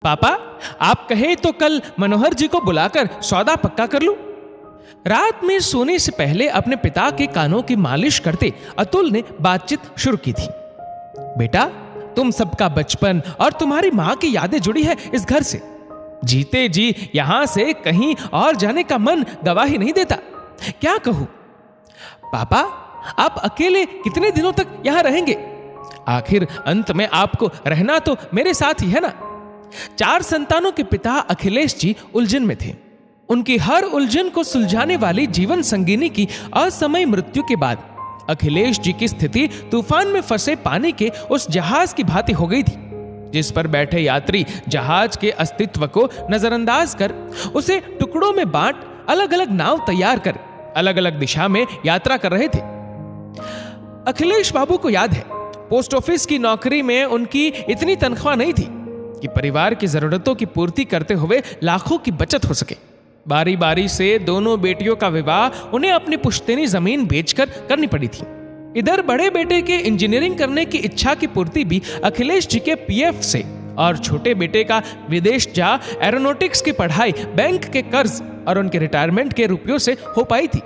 पापा, आप कहे तो कल मनोहर जी को बुलाकर सौदा पक्का कर लूं। रात में सोने से पहले अपने पिता के कानों की मालिश करते अतुल ने बातचीत शुरू की थी। बेटा, तुम सबका बचपन और तुम्हारी मां की यादें जुड़ी है इस घर से। जीते जी यहां से कहीं और जाने का मन गवाही नहीं देता। क्या कहूं? पापा, आप अकेले कितने दिनों तक यहां रहेंगे? आखिर अंत में आपको रहना तो मेरे साथ ही है ना। 4 संतानों के पिता अखिलेश जी उलझन में थे। उनकी हर उलझन को सुलझाने वाली जीवन संगिनी की असमय मृत्यु के बाद अखिलेश जी की स्थिति तूफान में फंसे पानी के उस जहाज की भांति हो गई थी, जिस पर बैठे यात्री जहाज के अस्तित्व को नजरअंदाज कर उसे टुकड़ों में बांट अलग अलग नाव तैयार कर अलग अलग दिशा में यात्रा कर रहे थे। अखिलेश बाबू को याद है, पोस्ट ऑफिस की नौकरी में उनकी इतनी तनख्वाह नहीं थी कि परिवार की जरूरतों की पूर्ति करते हुए लाखों की बचत हो सके। बारी बारी से दोनों बेटियों का विवाह उन्हें अपनी पुश्तैनी जमीन बेचकर करनी पड़ी थी। इधर बड़े बेटे के इंजीनियरिंग करने की इच्छा की पूर्ति भी अखिलेश जी के पीएफ से और छोटे बेटे का विदेश जा एरोनॉटिक्स की पढ़ाई, बैंक के कर्ज और उनके रिटायरमेंट के रुपयों से हो पाई थी।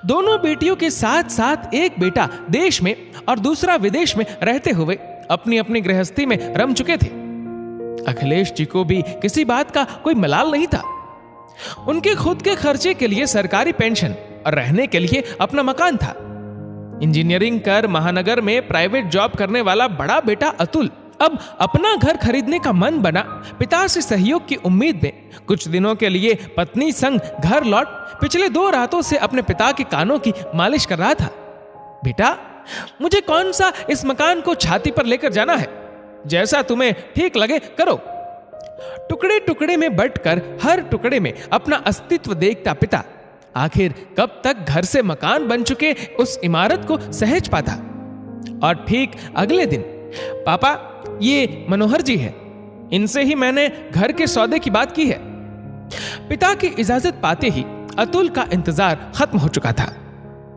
दोनों बेटियों के साथ साथ एक बेटा देश में और दूसरा विदेश में रहते हुए अपनी अपनी गृहस्थी में रम चुके थे। अखिलेश जी को भी किसी बात का कोई मलाल नहीं था। उनके खुद के खर्चे के लिए सरकारी पेंशन और रहने के लिए अपना मकान था। इंजीनियरिंग कर महानगर में प्राइवेट जॉब करने वाला बड़ा बेटा अतुल अब अपना घर खरीदने का मन बना पिता से सहयोग की उम्मीद में कुछ दिनों के लिए पत्नी संग घर लौट पिछले 2 रातों से अपने पिता के कानों की मालिश कर रहा था। बेटा, मुझे कौन सा इस मकान को छाती पर लेकर जाना है, जैसा तुम्हें ठीक लगे करो। टुकड़े टुकड़े में बंटकर हर टुकड़े में अपना अस्तित्व देखता पिता आखिर कब तक घर से मकान बन चुके उस इमारत को सहज पाता। और ठीक अगले दिन, पापा, ये मनोहर जी है, इनसे ही मैंने घर के सौदे की बात की है। पिता की इजाजत पाते ही अतुल का इंतजार खत्म हो चुका था।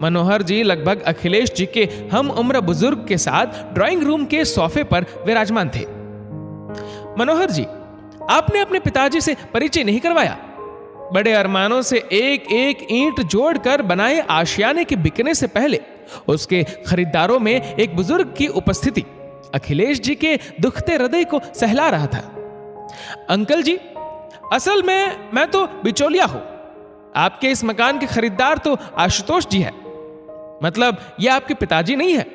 मनोहर जी लगभग अखिलेश जी के हम उम्र बुजुर्ग के साथ ड्राइंग रूम के सोफे पर विराजमान थे। मनोहर जी, आपने अपने पिताजी से परिचय नहीं करवाया। बड़े अरमानों से एक एक ईंट जोड़कर बनाए आशियाने के बिकने से पहले उसके खरीदारों में एक बुजुर्ग की उपस्थिति अखिलेश जी के दुखते हृदय को सहला रहा था। अंकल जी, असल में मैं तो बिचौलिया हूं। आपके इस मकान के खरीदार तो आशुतोष जी है। मतलब ये आपके पिताजी नहीं है?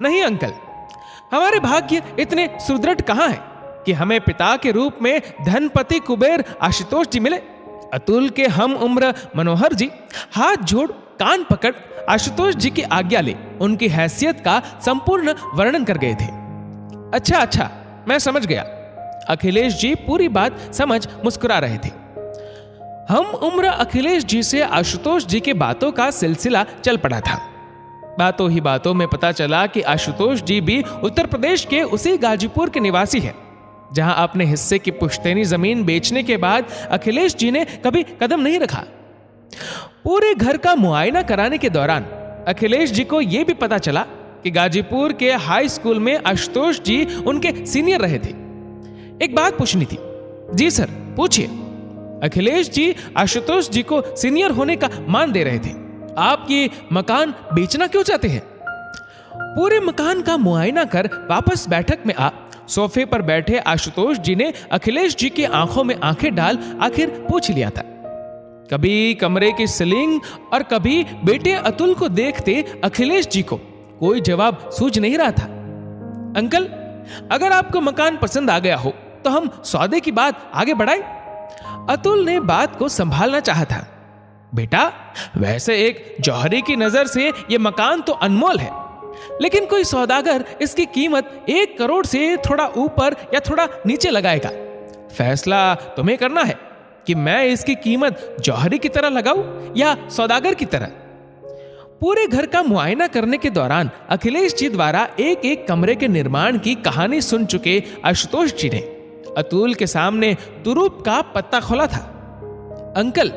नहीं अंकल, हमारे भाग्य इतने सुदृढ़ कहां हैं कि हमें पिता के रूप में धनपति कुबेर आशुतोष जी मिले। अतुल के हम उम्र मनोहर जी हाथ जोड़ कान पकड़ आशुतोष जी की आज्ञा ले उनकी हैसियत का संपूर्ण वर्णन कर गए थे। अच्छा, मैं समझ गया। अखिलेश जी पूरी बात समझ मुस्कुरा रहे थे। हम उम्र अखिलेश जी से आशुतोष जी के बातों का सिलसिला चल पड़ा था। बातों ही बातों में पता चला कि आशुतोष जी भी उत्तर प्रदेश के उसी गाजीपुर के निवासी हैं, जहां अपने हिस्से की पुश्तैनी जमीन बेचने के बाद अखिलेश जी ने कभी कदम नहीं रखा। पूरे घर का मुआयना कराने के दौरान अखिलेश जी को यह भी पता चला कि गाजीपुर के हाई स्कूल में आशुतोष जी उनके सीनियर रहे थे। एक बात पूछनी थी। जी सर, पूछिए। अखिलेश जी आशुतोष जी को सीनियर होने का मान दे रहे थे। आप ये मकान बेचना क्यों चाहते हैं? पूरे मकान का मुआयना कर वापस बैठक में आ सोफे पर बैठे आशुतोष जी ने अखिलेश जी की आंखों में आंखें डाल आखिर पूछ लिया था। कभी कमरे की सीलिंग और कभी बेटे अतुल को देखते अखिलेश जी को कोई जवाब सूझ नहीं रहा था। अंकल, अगर आपको मकान पसंद आ गया हो तो हम सौदे की बात आगे बढ़ाएं। अतुल ने बात को संभालना चाहा था। बेटा, वैसे एक जौहरी की नजर से यह मकान तो अनमोल है, लेकिन कोई सौदागर इसकी कीमत 1 करोड़ से थोड़ा ऊपर या थोड़ा नीचे लगाएगा। फैसला तुम्हें करना है कि मैं इसकी कीमत जौहरी की तरह लगाऊं या सौदागर की तरह। पूरे घर का मुआयना करने के दौरान अखिलेश जी द्वारा एक एक कमरे के निर्माण की कहानी सुन चुके आशुतोष जी ने अतुल के सामने तुरूप का पत्ता खोला था। अंकल,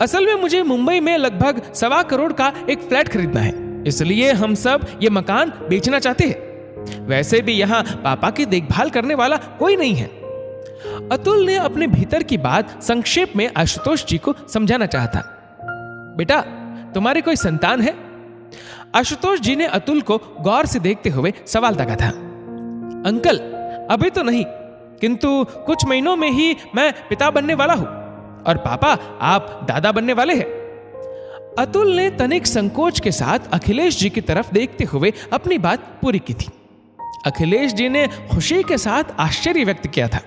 असल में मुझे मुंबई में लगभग 1.25 करोड़ का एक फ्लैट खरीदना है, इसलिए हम सब ये मकान बेचना चाहते हैं। वैसे भी यहाँ पापा की देखभाल करने वाला कोई नहीं है। अतुल ने अपने भीतर की बात संक्षेप में आशुतोष जी को समझाना चाहा था। बेटा, तुम्हारी कोई संतान है? आशुतोष जी ने अतुल को गौर से देखते हुए सवाल दागा था। अंकल, अभी तो नहीं, किंतु कुछ महीनों में ही मैं पिता बनने वाला हूं और पापा आप दादा बनने वाले हैं। अतुल ने तनिक संकोच के साथ अखिलेश जी की तरफ देखते हुए अपनी बात पूरी की थी। अखिलेश जी ने खुशी के साथ आश्चर्य व्यक्त किया था,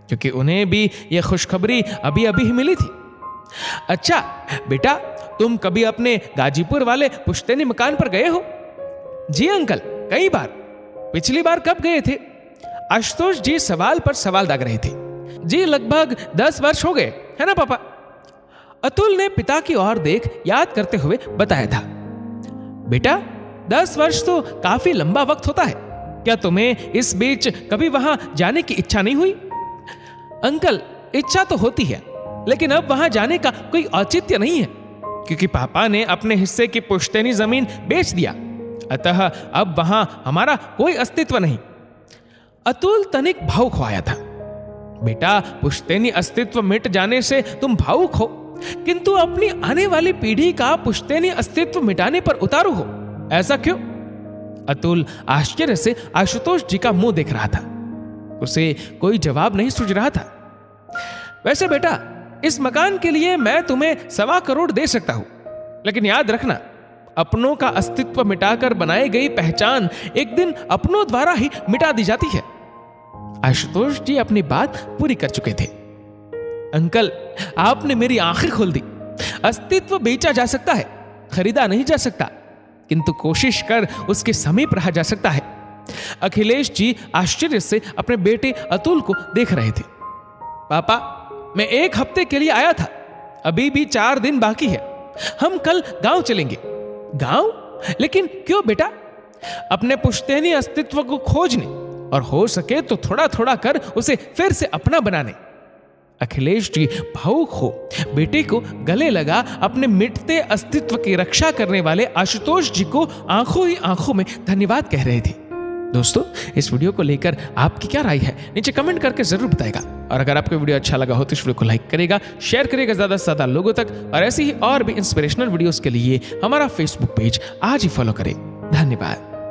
क्योंकि उन्हें भी यह खुशखबरी अभी अभी ही मिली थी। अच्छा बेटा, तुम कभी अपने गाजीपुर वाले पुश्तैनी मकान पर गए हो? जी अंकल, कई बार। पिछली बार कब गए थे? आशुतोष जी सवाल पर सवाल दाग रहे थे। जी लगभग 10 वर्ष हो गए, है ना पापा? अतुल ने पिता की ओर देख याद करते हुए बताया था। बेटा, 10 वर्ष तो काफी लंबा वक्त होता है। क्या तुम्हें इस बीच कभी वहां जाने की इच्छा नहीं हुई? अंकल, इच्छा तो होती है, लेकिन अब वहां जाने का कोई औचित्य नहीं है, क्योंकि पापा ने अपने हिस्से की पुश्तैनी जमीन बेच दिया। अतः अब वहां हमारा कोई अस्तित्व नहीं। अतुल तनिक भावुक हो आया था। बेटा, पुश्तैनी अस्तित्व मिट जाने से तुम भावुक हो, किंतु अपनी आने वाली पीढ़ी का पुश्तैनी अस्तित्व मिटाने पर उतारू हो, ऐसा क्यों? अतुल आश्चर्य से आशुतोष जी का मुंह देख रहा था। उसे कोई जवाब नहीं सूझ रहा था। वैसे बेटा, इस मकान के लिए मैं तुम्हें 1.25 करोड़ दे सकता हूं, लेकिन याद रखना, अपनों का अस्तित्व मिटाकर बनाई गई पहचान एक दिन अपनों द्वारा ही मिटा दी जाती है। आशुतोष जी अपनी बात पूरी कर चुके थे। अंकल, आपने मेरी आंखें खोल दी। अस्तित्व बेचा जा सकता है, खरीदा नहीं जा सकता, किंतु कोशिश कर उसके समीप रहा जा सकता है। अखिलेश जी आश्चर्य से अपने बेटे अतुल को देख रहे थे। पापा, मैं 1 हफ्ते के लिए आया था, अभी भी 4 दिन बाकी है। हम कल गांव चलेंगे। गांव? लेकिन क्यों बेटा? अपने पुश्तैनी अस्तित्व को खोजने और हो सके तो थोड़ा थोड़ा कर उसे फिर से अपना बनाने। अखिलेश जी भावुक हो बेटे को गले लगा अपने मिटते अस्तित्व की रक्षा करने वाले आशुतोष जी को आंखों ही आंखों में धन्यवाद कह रहे थे। दोस्तों, इस वीडियो को लेकर आपकी क्या राय है, नीचे कमेंट करके जरूर बताएगा। और अगर आपको वीडियो अच्छा लगा हो तो इस वीडियो को लाइक करेगा, शेयर करेगा ज्यादा से ज्यादा लोगों तक, और ऐसी ही और भी इंस्पिरेशनल वीडियोस के लिए हमारा फेसबुक पेज आज ही फॉलो करें। धन्यवाद।